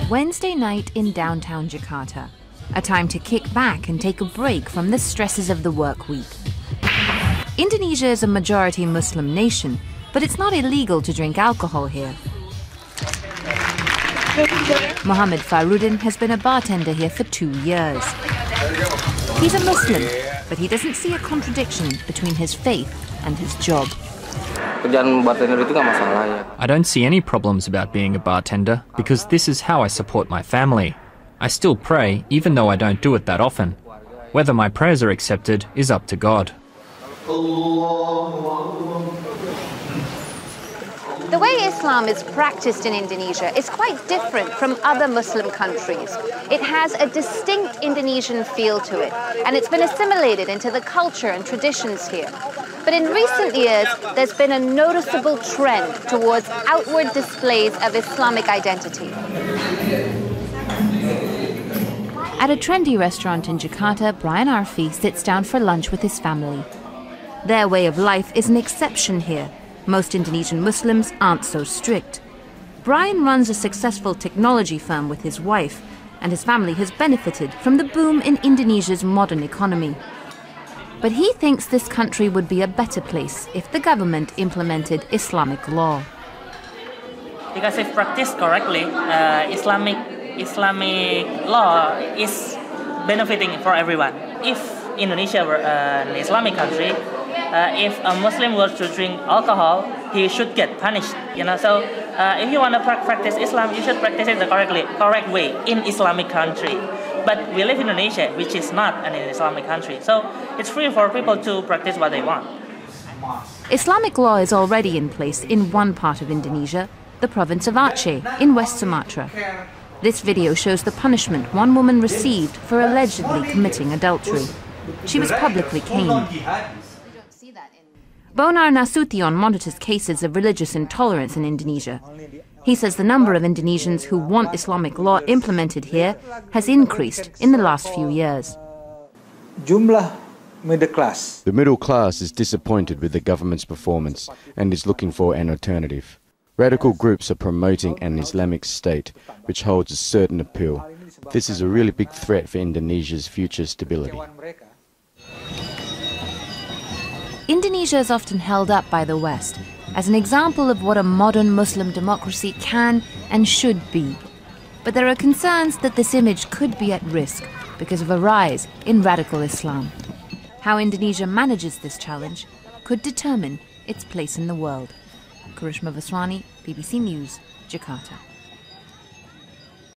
Wednesday night in downtown Jakarta, a time to kick back and take a break from the stresses of the work week. Indonesia is a majority Muslim nation, but it's not illegal to drink alcohol here. Mohammed Farudin has been a bartender here for 2 years. He's a Muslim, but he doesn't see a contradiction between his faith and his job. I don't see any problems about being a bartender because this is how I support my family. I still pray even though I don't do it that often. Whether my prayers are accepted is up to God. The way Islam is practiced in Indonesia is quite different from other Muslim countries. It has a distinct Indonesian feel to it, and it's been assimilated into the culture and traditions here. But in recent years, there's been a noticeable trend towards outward displays of Islamic identity. At a trendy restaurant in Jakarta, Brian Arfi sits down for lunch with his family. Their way of life is an exception here. Most Indonesian Muslims aren't so strict. Brian runs a successful technology firm with his wife, and his family has benefited from the boom in Indonesia's modern economy. But he thinks this country would be a better place if the government implemented Islamic law. Because if practiced correctly, Islamic law is benefiting for everyone. If Indonesia were an Islamic country, if a Muslim were to drink alcohol, he should get punished. So if you want to practice Islam, you should practice it the correct way in Islamic country. But we live in Indonesia, which is not an Islamic country, so it's free for people to practice what they want. Islamic law is already in place in one part of Indonesia, the province of Aceh, in West Sumatra. This video shows the punishment one woman received for allegedly committing adultery. She was publicly caned. Bonar Nasution monitors cases of religious intolerance in Indonesia. He says the number of Indonesians who want Islamic law implemented here has increased in the last few years. The middle class is disappointed with the government's performance and is looking for an alternative. Radical groups are promoting an Islamic state, which holds a certain appeal. This is a really big threat for Indonesia's future stability. Indonesia is often held up by the West as an example of what a modern Muslim democracy can and should be. But there are concerns that this image could be at risk because of a rise in radical Islam. How Indonesia manages this challenge could determine its place in the world. Karishma Vaswani, BBC News, Jakarta.